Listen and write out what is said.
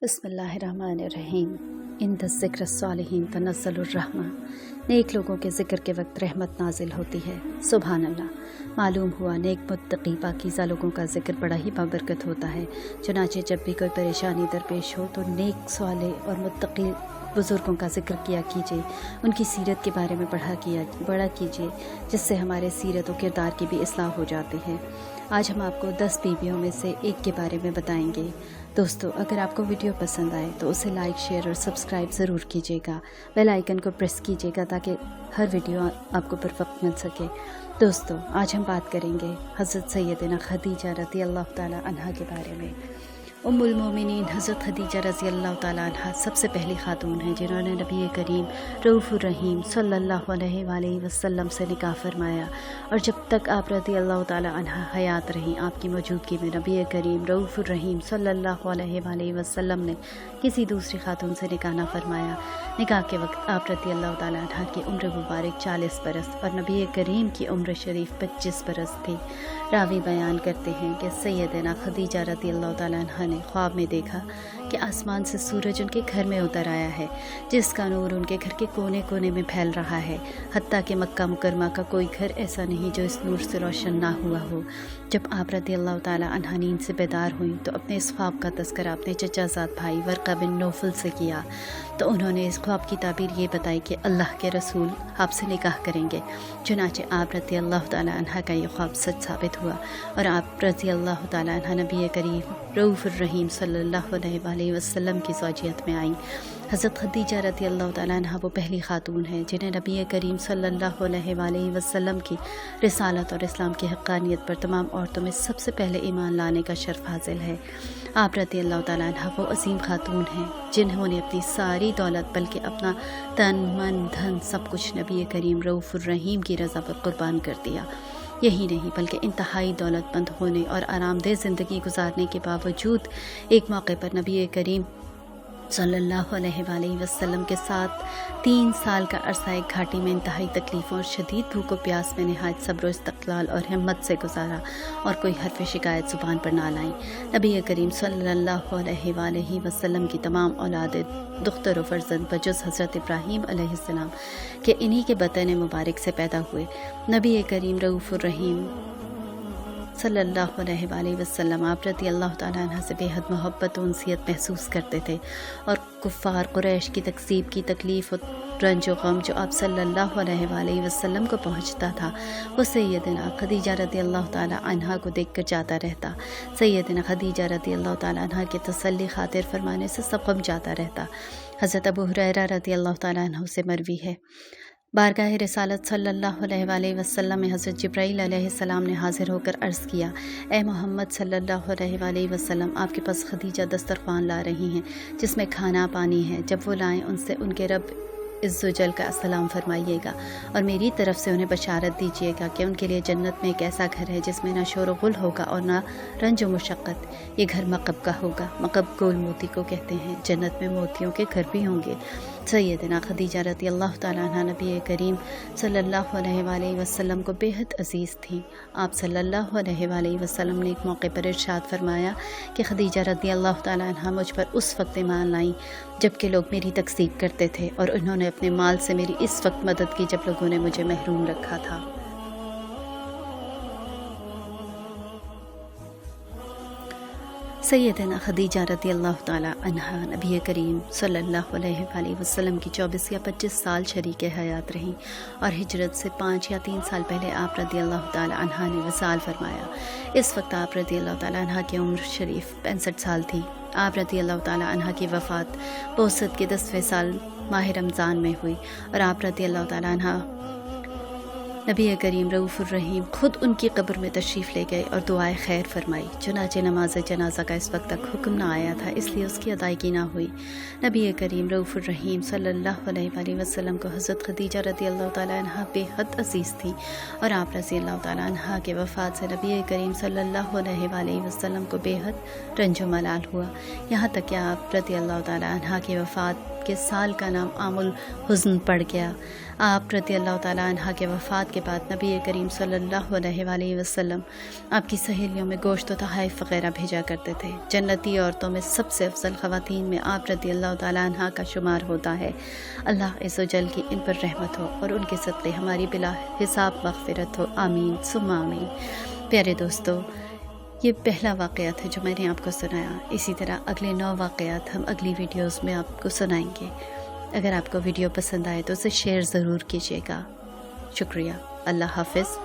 بسم اللہ الرحمن الرحیم ان ذکر الصالحین تنزل الرحمہ۔ نیک لوگوں کے ذکر کے وقت رحمت نازل ہوتی ہے۔ سبحان اللہ۔ معلوم ہوا نیک متقی پاکیزہ لوگوں کا ذکر بڑا ہی بابرکت ہوتا ہے۔ چنانچہ جب بھی کوئی پریشانی درپیش ہو تو نیک صالح اور متقی بزرگوں کا ذکر کیا کیجیے، ان کی سیرت کے بارے میں بڑا کیجیے، جس سے ہمارے سیرت و کردار کی بھی اصلاح ہو جاتی ہے۔ آج ہم آپ کو 10 بیویوں میں سے ایک کے بارے میں بتائیں گے۔ دوستو، اگر آپ کو ویڈیو پسند آئے تو اسے لائک، شیئر اور سبسکرائب ضرور کیجیے گا۔ بیل آئیکن کو پریس کیجیے گا تاکہ ہر ویڈیو آپ کو پر وقت مل سکے۔ دوستو، آج ہم بات کریں گے حضرت سیدنا خدیجہ رضی اللہ تعالی عنہا کے بارے میں۔ ام المومنین حضرت خدیجہ رضی اللہ تعالی عنہا سب سے پہلی خاتون ہیں جنہوں نے نبی کریم رؤوف الرحیم صلی اللہ علیہ وآلہ وسلم سے نکاح فرمایا، اور جب تک آپ رضی اللہ تعالی عنہا حیات رہیں، آپ کی موجودگی میں نبی کریم رؤوف الرحیم صلی اللہ علیہ وآلہ وسلم نے کسی دوسری خاتون سے نکاح نہ فرمایا۔ نکاح کے وقت آپ رضی اللہ تعالی عنہا کی عمر مبارک 40 برس اور نبی کریم کی عمر شریف 25 برس تھی۔ راوی بیان کرتے ہیں کہ سیدنا خدیجہ رضی اللہ تعالی عنہا نے خواب میں دیکھا کہ آسمان سے سورج ان کے گھر میں اتر آیا ہے، جس کا نور ان کے گھر کے کونے کونے میں پھیل رہا ہے، حتیٰ کہ مکہ مکرمہ کا کوئی گھر ایسا نہیں جو اس نور سے روشن نہ ہوا ہو۔ جب آپ رضی اللہ تعالی عنہا نیند سے بیدار ہوئیں تو اپنے اس خواب کا تذکرہ اپنے چچا زاد بھائی ورقہ بن نوفل سے کیا، تو انہوں نے اس خواب کی تعبیر یہ بتائی کہ اللہ کے رسول آپ سے نکاح کریں گے۔ چنانچہ آپ رضی اللہ تعالی عنہا کا یہ خواب سچ ثابت ہوا، اور آپ رضی اللہ تعالی عنہا نبی کریم رؤوف الرحیم صلی اللہ علیہ وآلہ وسلم کی زوجیت میں آئیں۔ حضرت خدیجہ رضی اللہ تعالی عنہا وہ پہلی خاتون ہیں جنہیں نبی کریم صلی اللہ علیہ وآلہ وسلم کی رسالت اور اسلام کی حقانیت پر تمام عورتوں میں سب سے پہلے ایمان لانے کا شرف حاصل ہے۔ آپ رضی اللہ تعالی عنہا وہ عظیم خاتون ہیں جنہوں نے اپنی ساری دولت بلکہ اپنا تن من دھن سب کچھ نبی کریم رؤوف الرحیم کی رضا پر قربان کر دیا۔ یہی نہیں بلکہ انتہائی دولت مند ہونے اور آرام دہ زندگی گزارنے کے باوجود ایک موقع پر نبی کریم صلی اللہ علیہ وآلہ وسلم کے ساتھ 3 سال کا عرصہ ایک گھاٹی میں انتہائی تکلیفوں اور شدید بھوک و پیاس میں نہایت صبر و استقلال اور ہمت سے گزارا، اور کوئی حرف شکایت زبان پر نہ لائیں۔ نبی کریم صلی اللہ علیہ وآلہ وسلم کی تمام اولاد دختر و فرزند بجز حضرت ابراہیم علیہ السلام کہ انہی کے بطن مبارک سے پیدا ہوئے۔ نبی کریم رؤوف الرحیم صلی اللہ علیہ وآلہ وسلم آپ رضی اللہ تعالیٰ عنہ سے بے حد محبت و انسیت محسوس کرتے تھے، اور کفار قریش کی تکذیب کی تکلیف و رنج و غم جو آپ صلی اللہ علیہ وآلہ وسلم کو پہنچتا تھا، وہ سیدنا خدیجہ رضی اللہ تعالیٰ عنہا کو دیکھ کر جاتا رہتا۔ سیدنا خدیجہ رضی اللہ تعالیٰ عنہا کے تسلی خاطر فرمانے سے سب غم جاتا رہتا۔ حضرت ابو ہریرہ رضی اللہ تعالیٰ عنہ سے مروی ہے، بارگاہ رسالت صلی اللہ علیہ وآلہ وسلم میں حضرت جبرائیل علیہ السلام نے حاضر ہو کر عرض کیا، اے محمد صلی اللہ علیہ وآلہ وسلم، آپ کے پاس خدیجہ دسترخوان لا رہی ہیں جس میں کھانا پانی ہے، جب وہ لائیں ان سے ان کے رب عز و جل کا سلام فرمائیے گا، اور میری طرف سے انہیں بشارت دیجیے گا کہ ان کے لیے جنت میں ایک ایسا گھر ہے جس میں نہ شور و غل ہوگا اور نہ رنج و مشقت۔ یہ گھر مقب کا ہوگا۔ مقب گول موتی کو کہتے ہیں۔ جنت میں موتیوں کے گھر بھی ہوں گے۔ سیدنا خدیجہ رضی اللہ تعالیٰ عنہ نبی کریم صلی اللہ علیہ وآلہ وسلم کو بے حد عزیز تھیں۔ آپ صلی اللہ علیہ وآلہ وسلم نے ایک موقع پر ارشاد فرمایا کہ خدیجہ رضی اللہ تعالیٰ عنہ مجھ پر اس وقت ایمان لائیں جبکہ لوگ میری تکذیب کرتے تھے، اور انہوں نے اپنے مال سے میری اس وقت مدد کی جب لوگوں نے مجھے محروم رکھا تھا۔ سیدنا خدیجہ رضی اللہ تعالی عنہا نبی کریم صلی اللہ علیہ وآلہ وسلم کی 24 یا 25 سال شریک حیات رہیں، اور ہجرت سے 5 یا 3 سال پہلے آپ رضی اللہ تعالی عنہا نے وصال فرمایا۔ اس وقت آپ رضی اللہ تعالی عنہا کی عمر شریف 65 سال تھی۔ آپ رضی اللہ تعالی عنہا کی وفات بعثت کے 10ویں سال ماہ رمضان میں ہوئی، اور آپ رضی اللہ تعالی عنہا نبی کریم رؤوف الرحیم خود ان کی قبر میں تشریف لے گئے اور دعائے خیر فرمائی۔ چنانچہ نماز جنازہ کا اس وقت تک حکم نہ آیا تھا، اس لیے اس کی ادائیگی نہ ہوئی۔ نبی کریم رؤوف الرحیم صلی اللہ علیہ وآلہ وسلم کو حضرت خدیجہ رضی اللہ تعالیٰ عنہا بے حد عزیز تھی، اور آپ رضی اللہ تعالیٰ عنہا کے وفات سے نبی کریم صلی اللہ علیہ وآلہ وسلم کو بے حد رنج و ملال ہوا، یہاں تک کہ آپ رضی اللہ تعالیٰ عنہا کی وفات کے سال کا نام عام الحزن پڑ گیا۔ آپ رضی اللہ تعالیٰ عنہ کے وفات کے بعد نبی کریم صلی اللہ علیہ وآلہ وسلم آپ کی سہیلیوں میں گوشت و تحائف وغیرہ بھیجا کرتے تھے۔ جنتی عورتوں میں سب سے افضل خواتین میں آپ رضی اللہ تعالیٰ عنہ کا شمار ہوتا ہے۔ اللہ عز و جل کی ان پر رحمت ہو اور ان کے صدقے ہماری بلا حساب مغفرت ہو، آمین ثم آمین۔ پیارے دوستو، یہ پہلا واقعہ تھا جو میں نے آپ کو سنایا۔ اسی طرح اگلے 9 واقعات ہم اگلی ویڈیوز میں آپ کو سنائیں گے۔ اگر آپ کو ویڈیو پسند آئے تو اسے شیئر ضرور کیجیے گا۔ شکریہ۔ اللہ حافظ۔